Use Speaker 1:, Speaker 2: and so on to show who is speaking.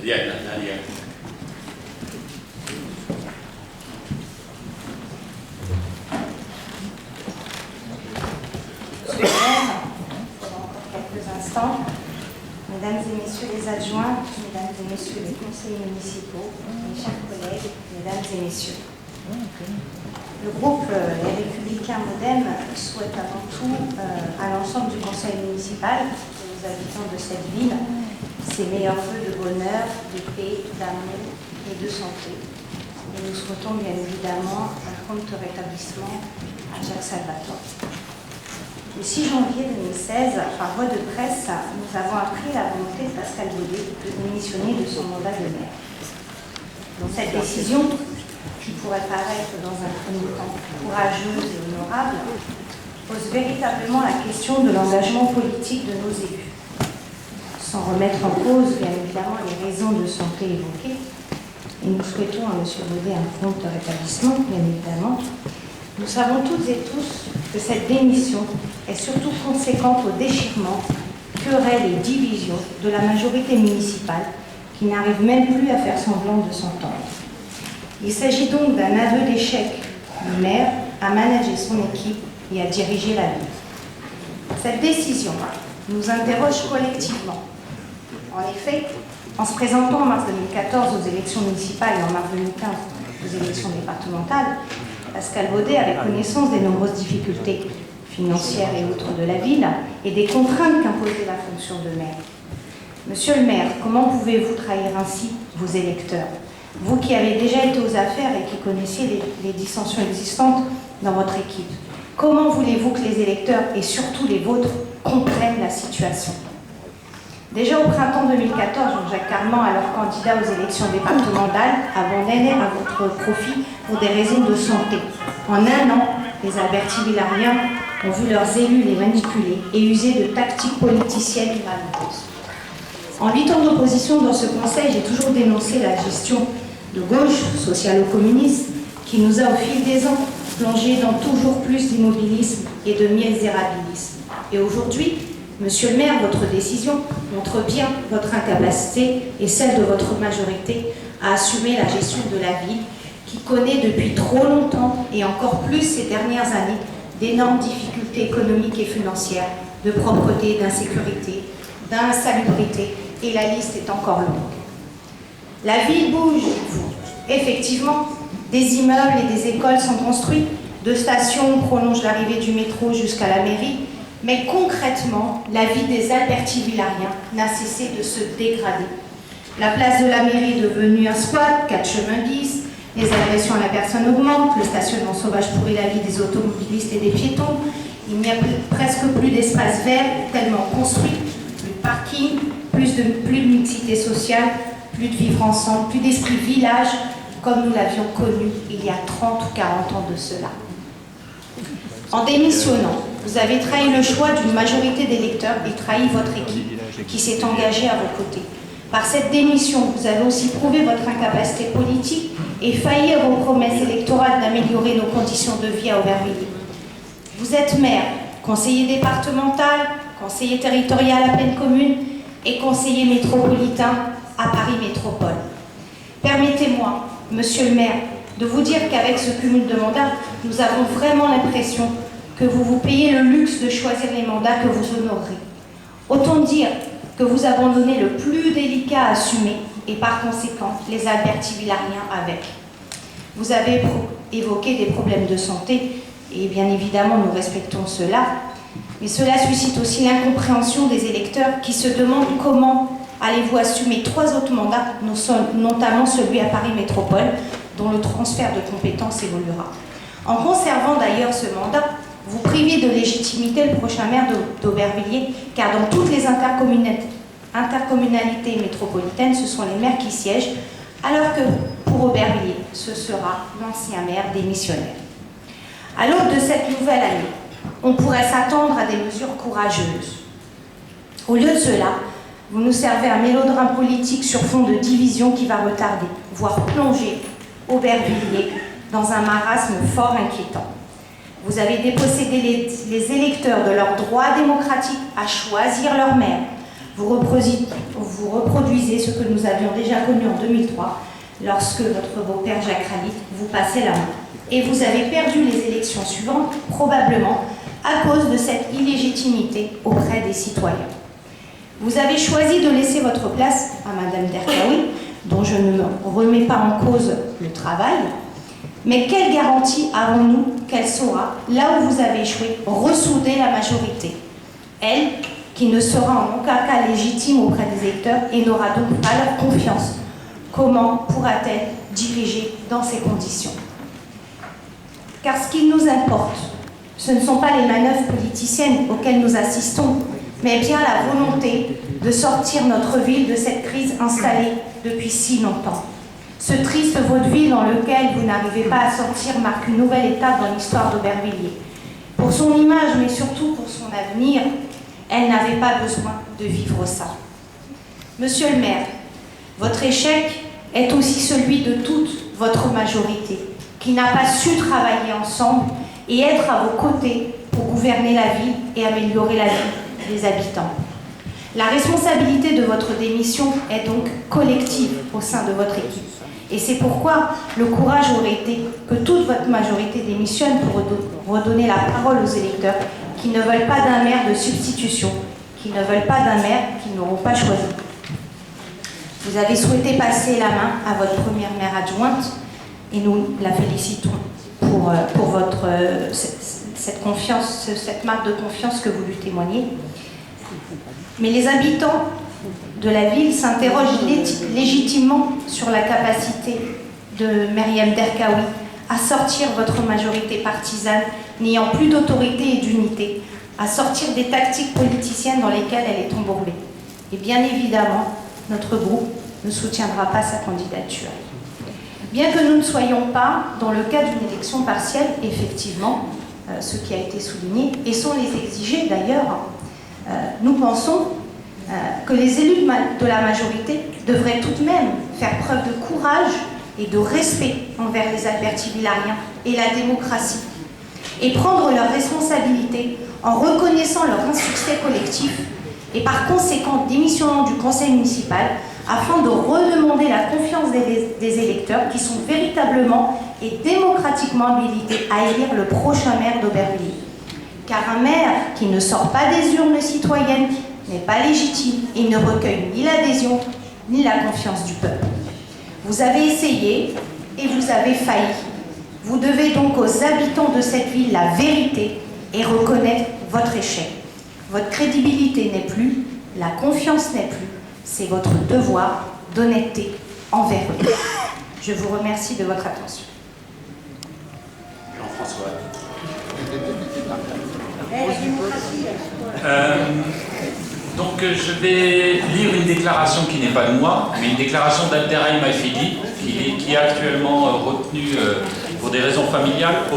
Speaker 1: Nadia.
Speaker 2: Quelques instants. Mesdames et messieurs les adjoints, mesdames et messieurs les conseillers municipaux, mes chers collègues, mesdames et messieurs. Le groupe Les Républicains Modem souhaite avant tout à l'ensemble du conseil municipal, aux habitants de cette ville, ses meilleurs vœux de bonheur, de paix, d'amour et de santé. Et nous souhaitons bien évidemment un prompt rétablissement à Jacques Salvatore. Le 6 janvier 2016, par voie de presse, nous avons appris la volonté de Pascal Baudet de démissionner de son mandat de maire. Donc cette décision, qui pourrait paraître dans un premier temps courageuse et honorable, pose véritablement la question de l'engagement politique de nos élus. Sans remettre en cause, bien évidemment, les raisons de santé évoquées, et nous souhaitons à M. Baudet un prompt rétablissement, bien évidemment, nous savons toutes et tous que cette démission est surtout conséquente au déchirement, querelles et divisions de la majorité municipale qui n'arrive même plus à faire semblant de s'entendre. Il s'agit donc d'un aveu d'échec du maire à manager son équipe et à diriger la ville. Cette décision nous interroge collectivement. En effet, en se présentant en mars 2014 aux élections municipales et en mars 2015 aux élections départementales, Pascal Baudet avait connaissance des nombreuses difficultés financières et autres de la ville et des contraintes qu'imposait la fonction de maire. Monsieur le maire, comment pouvez-vous trahir ainsi vos électeurs? Vous qui avez déjà été aux affaires et qui connaissiez les dissensions existantes dans votre équipe, comment voulez-vous que les électeurs et surtout les vôtres comprennent la situation? Déjà au printemps 2014, Jean-Jacques Carman, alors candidat aux élections départementales, abandonnait à votre profit pour des raisons de santé. En un an, les Alberti-Villariens ont vu leurs élus les manipuler et user de tactiques politiciennes et malheureuses. En 8 ans d'opposition dans ce conseil, j'ai toujours dénoncé la gestion de gauche, socialo-communiste, qui nous a au fil des ans plongé dans toujours plus d'immobilisme et de misérabilisme. Et aujourd'hui, monsieur le maire, votre décision montre bien votre incapacité et celle de votre majorité à assumer la gestion de la ville qui connaît depuis trop longtemps et encore plus ces dernières années d'énormes difficultés économiques et financières, de propreté, d'insécurité, d'insalubrité, et la liste est encore longue. La ville bouge, effectivement, des immeubles et des écoles sont construits, deux stations prolongent l'arrivée du métro jusqu'à la mairie, mais concrètement, la vie des Alberti-Villariens n'a cessé de se dégrader. La place de la mairie est devenue un squat, 4 chemins bis, les agressions à la personne augmentent, le stationnement sauvage pourrit la vie des automobilistes et des piétons, il n'y a presque plus d'espace vert tellement construit, plus de parking, plus de mixité sociale, plus de vivre ensemble, plus d'esprit village, comme nous l'avions connu il y a 30 ou 40 ans de cela. En démissionnant, vous avez trahi le choix d'une majorité d'électeurs et trahi votre équipe qui s'est engagée à vos côtés. Par cette démission, vous avez aussi prouvé votre incapacité politique et failli à vos promesses électorales d'améliorer nos conditions de vie à Aubervilliers. Vous êtes maire, conseiller départemental, conseiller territorial à pleine commune et conseiller métropolitain à Paris Métropole. Permettez-moi, monsieur le maire, de vous dire qu'avec ce cumul de mandats, nous avons vraiment l'impression que vous vous payez le luxe de choisir les mandats que vous honorerez. Autant dire que vous abandonnez le plus délicat à assumer et par conséquent les Alberti-Villariens avec. Vous avez évoqué des problèmes de santé et bien évidemment nous respectons cela, mais cela suscite aussi l'incompréhension des électeurs qui se demandent comment allez-vous assumer 3 autres mandats, notamment celui à Paris Métropole, dont le transfert de compétences évoluera. En conservant d'ailleurs ce mandat, vous privez de légitimité le prochain maire d'Aubervilliers, car dans toutes les intercommunalités métropolitaines, ce sont les maires qui siègent, alors que pour Aubervilliers, ce sera l'ancien maire démissionnaire. À l'aube de cette nouvelle année, on pourrait s'attendre à des mesures courageuses. Au lieu de cela, vous nous servez un mélodrame politique sur fond de division qui va retarder, voire plonger Aubervilliers dans un marasme fort inquiétant. Vous avez dépossédé les électeurs de leur droit démocratique à choisir leur maire, vous reproduisez ce que nous avions déjà connu en 2003, lorsque votre beau-père Jacques Ralite vous passait la main. Et vous avez perdu les élections suivantes, probablement à cause de cette illégitimité auprès des citoyens. Vous avez choisi de laisser votre place à Madame Derkaoui, dont je ne remets pas en cause le travail, mais quelle garantie avons-nous qu'elle saura, là où vous avez échoué, ressouder la majorité? Elle, qui ne sera en aucun cas légitime auprès des électeurs et n'aura donc pas leur confiance. Comment pourra-t-elle diriger dans ces conditions? Car ce qui nous importe, ce ne sont pas les manœuvres politiciennes auxquelles nous assistons, mais bien la volonté de sortir notre ville de cette crise installée depuis si longtemps. Ce triste vaudeville dans lequel vous n'arrivez pas à sortir marque une nouvelle étape dans l'histoire d'Aubervilliers. Pour son image, mais surtout pour son avenir, elle n'avait pas besoin de vivre ça. Monsieur le maire, votre échec est aussi celui de toute votre majorité, qui n'a pas su travailler ensemble et être à vos côtés pour gouverner la ville et améliorer la vie des habitants. La responsabilité de votre démission est donc collective au sein de votre équipe. Et c'est pourquoi le courage aurait été que toute votre majorité démissionne pour redonner la parole aux électeurs qui ne veulent pas d'un maire de substitution, qui ne veulent pas d'un maire qu'ils n'auront pas choisi. Vous avez souhaité passer la main à votre première maire adjointe et nous la félicitons pour cette confiance, cette marque de confiance que vous lui témoignez. Mais les habitants de la ville s'interrogent légitimement sur la capacité de Myriam Derkaoui à sortir votre majorité partisane, n'ayant plus d'autorité et d'unité, à sortir des tactiques politiciennes dans lesquelles elle est embourbée. Et bien évidemment, notre groupe ne soutiendra pas sa candidature. Bien que nous ne soyons pas dans le cas d'une élection partielle, effectivement, ce qui a été souligné, et sans les exiger d'ailleurs, nous pensons que les élus de la majorité devraient tout de même faire preuve de courage et de respect envers les Albertivillariens et la démocratie, et prendre leurs responsabilités en reconnaissant leur insuccès collectif et par conséquent démissionnant du conseil municipal afin de redemander la confiance des électeurs qui sont véritablement et démocratiquement habilités à élire le prochain maire d'Aubervilliers. Car un maire qui ne sort pas des urnes citoyennes n'est pas légitime et ne recueille ni l'adhésion ni la confiance du peuple. Vous avez essayé et vous avez failli. Vous devez donc aux habitants de cette ville la vérité et reconnaître votre échec. Votre crédibilité n'est plus, la confiance n'est plus, c'est votre devoir d'honnêteté envers eux. Je vous remercie de votre attention.
Speaker 1: Jean-François.
Speaker 3: Donc je vais lire une déclaration qui n'est pas de moi, mais une déclaration d'Abderrahim Alfidi, qui est actuellement retenu pour des raisons familiales